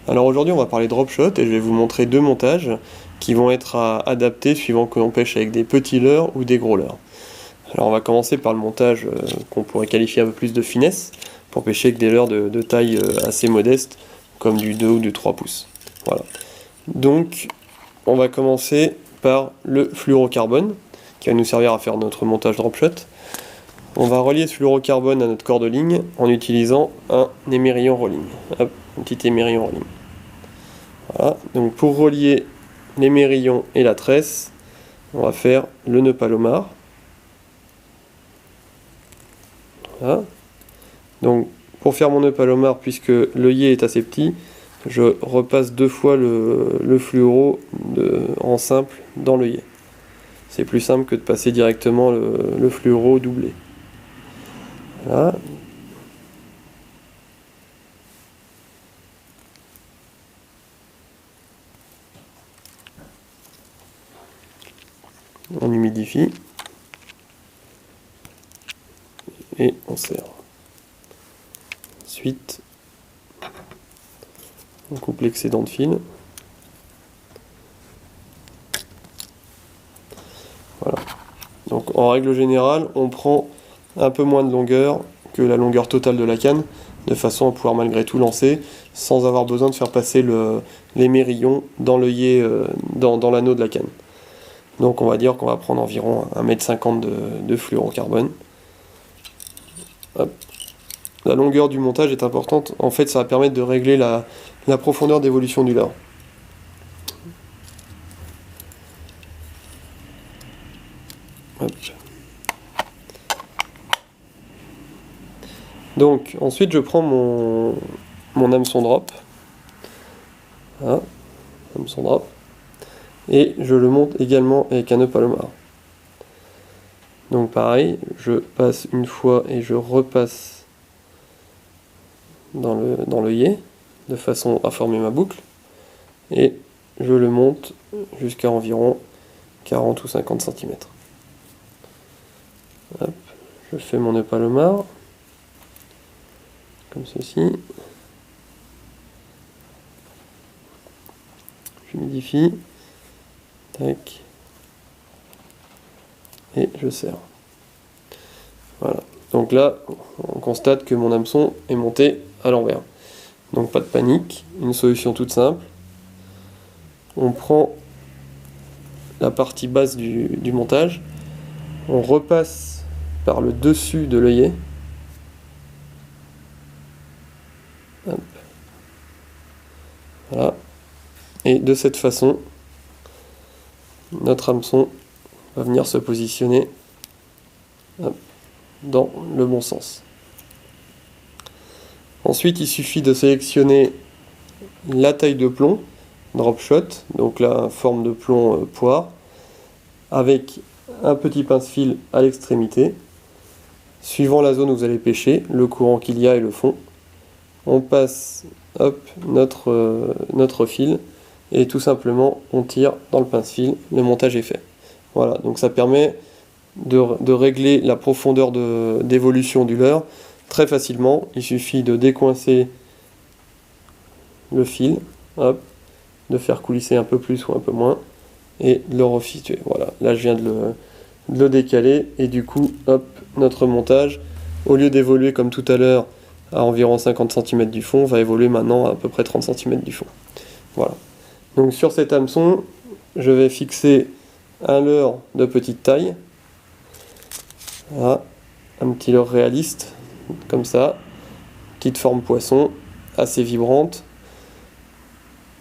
Alors aujourd'hui on va parler drop shot et je vais vous montrer deux montages qui vont être adaptés suivant que l'on pêche avec des petits leurres ou des gros leurres. Alors on va commencer par le montage qu'on pourrait qualifier un peu plus de finesse pour pêcher avec des leurres de taille assez modeste comme du 2 ou du 3 pouces. Voilà. Donc on va commencer par le fluorocarbone qui va nous servir à faire notre montage drop shot. On va relier ce fluorocarbone à notre corde ligne en utilisant un émerillon rolling. Hop, un petit émerillon rolling. Voilà. Donc pour relier l'émerillon et la tresse, on va faire le nœud palomar. Voilà. Donc pour faire mon nœud palomar, puisque l'œillet est assez petit, je repasse deux fois le fluoro en simple dans l'œillet. C'est plus simple que de passer directement le fluoro doublé. Voilà. On humidifie et on serre. Ensuite, on coupe l'excédent de fil. Voilà. Donc en règle générale, on prend un peu moins de longueur que la longueur totale de la canne, de façon à pouvoir malgré tout lancer, sans avoir besoin de faire passer l'émerillon dans l'œillet, dans l'anneau de la canne. Donc on va dire qu'on va prendre environ 1,50 m de fluorocarbone. Hop. La longueur du montage est importante, en fait ça va permettre de régler la profondeur d'évolution du leurre. Hop. Donc ensuite je prends mon hameçon drop. Voilà, hameçon drop. Et je le monte également avec un nœud palomar. Donc pareil, je passe une fois et je repasse dans l'œillet de façon à former ma boucle. Et je le monte jusqu'à environ 40 ou 50 cm. Hop, je fais mon nœud palomar comme ceci. J'humidifie. Tac. Et je serre. Voilà. Donc là, on constate que mon hameçon est monté à l'envers. Donc pas de panique, une solution toute simple. On prend la partie basse du montage, on repasse par le dessus de l'œillet. Voilà. Et de cette façon, notre hameçon va venir se positionner dans le bon sens. Ensuite, il suffit de sélectionner la taille de plomb, drop shot, donc la forme de plomb poire, avec un petit pince-fil à l'extrémité. Suivant la zone où vous allez pêcher, le courant qu'il y a et le fond, on passe notre fil et tout simplement on tire dans le pince-fil, le montage est fait. Voilà, donc ça permet de régler la profondeur d'évolution du leurre très facilement. Il suffit de décoincer le fil, hop, de faire coulisser un peu plus ou un peu moins et de le resituer. Voilà, là je viens de le décaler et du coup, hop, notre montage, au lieu d'évoluer comme tout à l'heure à environ 50 cm du fond, va évoluer maintenant à peu près 30 cm du fond. Voilà. Donc sur cet hameçon, je vais fixer un leurre de petite taille. Voilà, un petit leurre réaliste, comme ça, petite forme poisson, assez vibrante.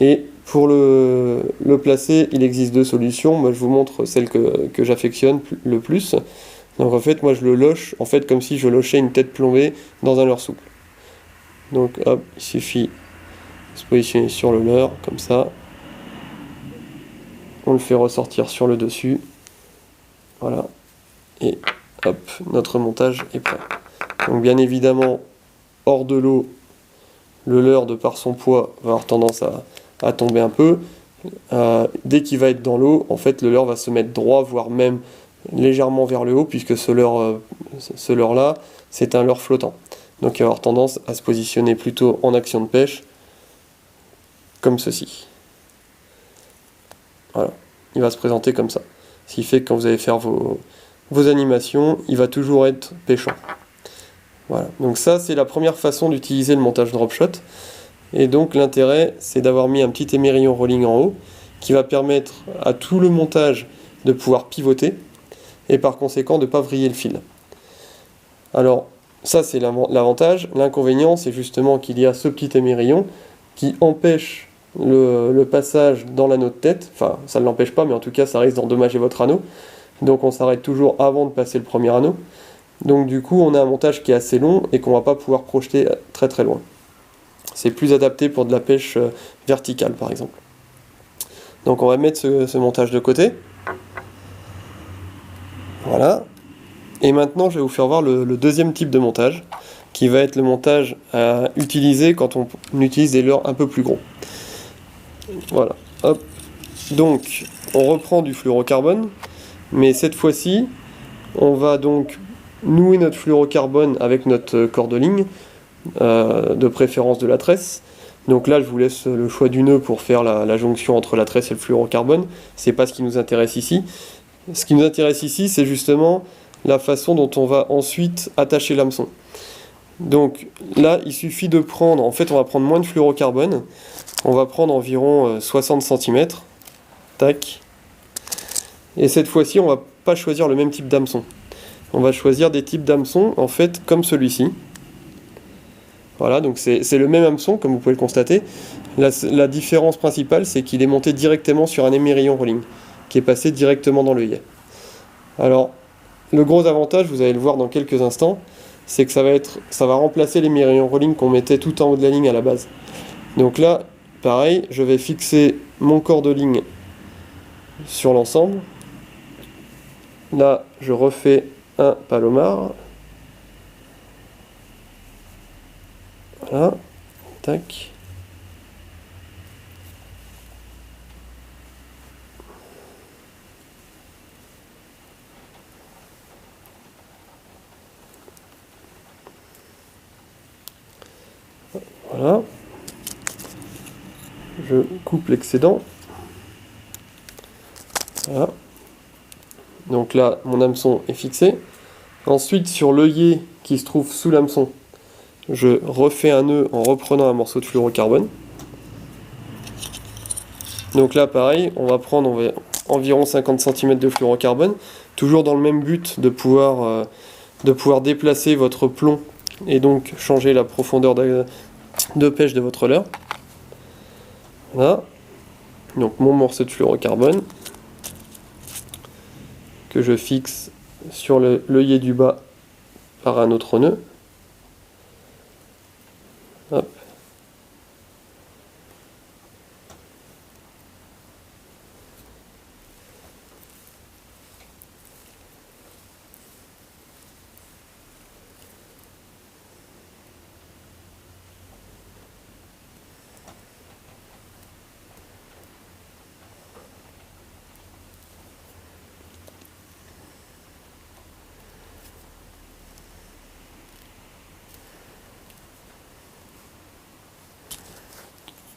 Et pour le placer, il existe deux solutions. Moi, je vous montre celle que j'affectionne le plus. Donc en fait, moi, je le loche, en fait, comme si je lochais une tête plombée dans un leurre souple. Donc hop, il suffit de se positionner sur le leurre, comme ça. On le fait ressortir sur le dessus. Voilà. Et hop, notre montage est prêt. Donc bien évidemment, hors de l'eau, le leurre, de par son poids, va avoir tendance à tomber un peu. Dès qu'il va être dans l'eau, en fait, le leurre va se mettre droit, voire même légèrement vers le haut, puisque ce leurre-là, c'est un leurre flottant. Donc il va avoir tendance à se positionner plutôt en action de pêche comme ceci. Voilà, il va se présenter comme ça. Ce qui fait que quand vous allez faire vos animations, il va toujours être pêchant. Voilà, donc ça c'est la première façon d'utiliser le montage Dropshot. Et donc l'intérêt, c'est d'avoir mis un petit émerillon rolling en haut, qui va permettre à tout le montage de pouvoir pivoter, et par conséquent de ne pas vriller le fil. Alors, ça c'est l'avantage. L'inconvénient, c'est justement qu'il y a ce petit émerillon qui empêche le passage dans l'anneau de tête. Enfin, ça ne l'empêche pas, mais en tout cas, ça risque d'endommager votre anneau. Donc on s'arrête toujours avant de passer le premier anneau. Donc du coup, on a un montage qui est assez long et qu'on ne va pas pouvoir projeter très très loin. C'est plus adapté pour de la pêche verticale, par exemple. Donc on va mettre ce montage de côté. Voilà. Et maintenant, je vais vous faire voir le deuxième type de montage, qui va être le montage à utiliser quand on utilise des leurres un peu plus gros. Voilà. Hop. Donc, on reprend du fluorocarbone, mais cette fois-ci, on va donc nouer notre fluorocarbone avec notre corde ligne, de préférence de la tresse. Donc là, je vous laisse le choix du nœud pour faire la jonction entre la tresse et le fluorocarbone. C'est pas ce qui nous intéresse ici. Ce qui nous intéresse ici, c'est justement la façon dont on va ensuite attacher l'hameçon. Donc là, il suffit de prendre, en fait on va prendre moins de fluorocarbone, on va prendre environ 60 cm, tac, et cette fois-ci on va pas choisir le même type d'hameçon. On va choisir des types d'hameçons, en fait, comme celui-ci. Voilà, donc c'est le même hameçon, comme vous pouvez le constater. La différence principale, c'est qu'il est monté directement sur un émerillon rolling, qui est passé directement dans l'œillet. Alors, le gros avantage, vous allez le voir dans quelques instants, c'est que ça va remplacer l'émerillon rolling qu'on mettait tout en haut de la ligne à la base. Donc là, pareil, je vais fixer mon corps de ligne sur l'ensemble. Là, je refais un palomar. Voilà, tac. Voilà. Je coupe l'excédent. Voilà. Donc là, mon hameçon est fixé. Ensuite, sur l'œillet qui se trouve sous l'hameçon, je refais un nœud en reprenant un morceau de fluorocarbone. Donc là, pareil, on va prendre environ 50 cm de fluorocarbone, toujours dans le même but de pouvoir déplacer votre plomb et donc changer la profondeur de pêche de votre leurre. Voilà. Donc mon morceau de fluorocarbone que je fixe sur l'œillet du bas par un autre nœud. Hop.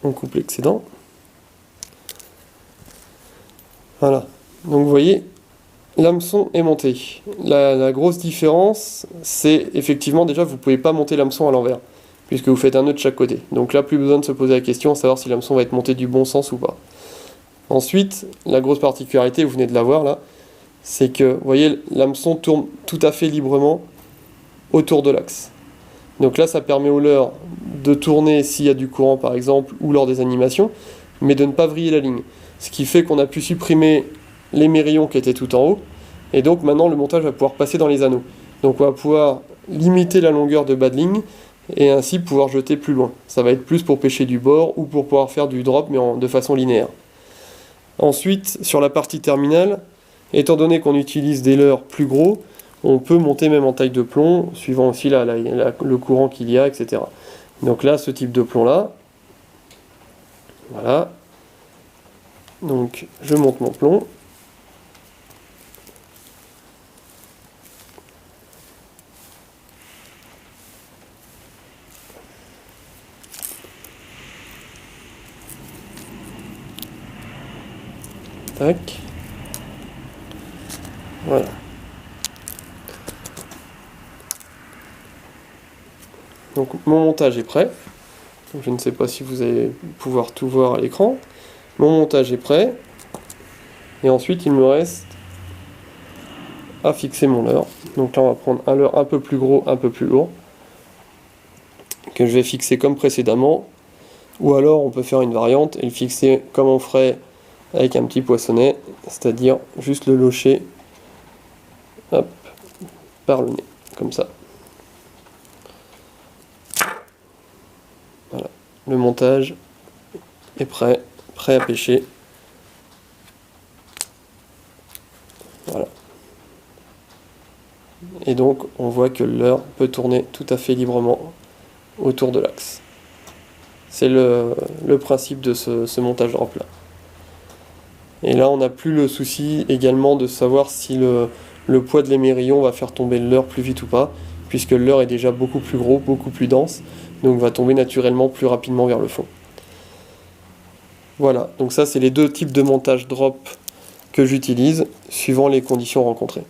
On coupe l'excédent. Voilà. Donc vous voyez, l'hameçon est monté. La grosse différence, c'est effectivement déjà vous ne pouvez pas monter l'hameçon à l'envers, puisque vous faites un nœud de chaque côté. Donc là, plus besoin de se poser la question, savoir si l'hameçon va être monté du bon sens ou pas. Ensuite, la grosse particularité, vous venez de la voir là, c'est que vous voyez, l'hameçon tourne tout à fait librement autour de l'axe. Donc là, ça permet au leurre de tourner s'il y a du courant par exemple, ou lors des animations, mais de ne pas vriller la ligne. Ce qui fait qu'on a pu supprimer l'émerillon qui était tout en haut, et donc maintenant le montage va pouvoir passer dans les anneaux. Donc on va pouvoir limiter la longueur de bas de ligne, et ainsi pouvoir jeter plus loin. Ça va être plus pour pêcher du bord, ou pour pouvoir faire du drop, mais de façon linéaire. Ensuite, sur la partie terminale, étant donné qu'on utilise des leurres plus gros, on peut monter même en taille de plomb, suivant aussi le courant qu'il y a, etc. Donc là, ce type de plomb-là, voilà. Donc, je monte mon plomb. Tac. Voilà. Donc mon montage est prêt. Donc, je ne sais pas si vous allez pouvoir tout voir à l'écran. Mon montage est prêt. Et ensuite il me reste à fixer mon leurre. Donc là on va prendre un leurre un peu plus gros, un peu plus lourd, que je vais fixer comme précédemment. Ou alors on peut faire une variante et le fixer comme on ferait avec un petit poinçonnet, c'est-à-dire juste le locher, hop, par le nez, comme ça. Voilà, le montage est prêt à pêcher. Voilà. Et donc on voit que le leurre peut tourner tout à fait librement autour de l'axe. C'est le principe de ce montage drop là. Et là on n'a plus le souci également de savoir si le poids de l'émerillon va faire tomber le leurre plus vite ou pas, puisque le leurre est déjà beaucoup plus gros, beaucoup plus dense, donc va tomber naturellement plus rapidement vers le fond. Voilà, donc ça c'est les deux types de montage drop que j'utilise suivant les conditions rencontrées.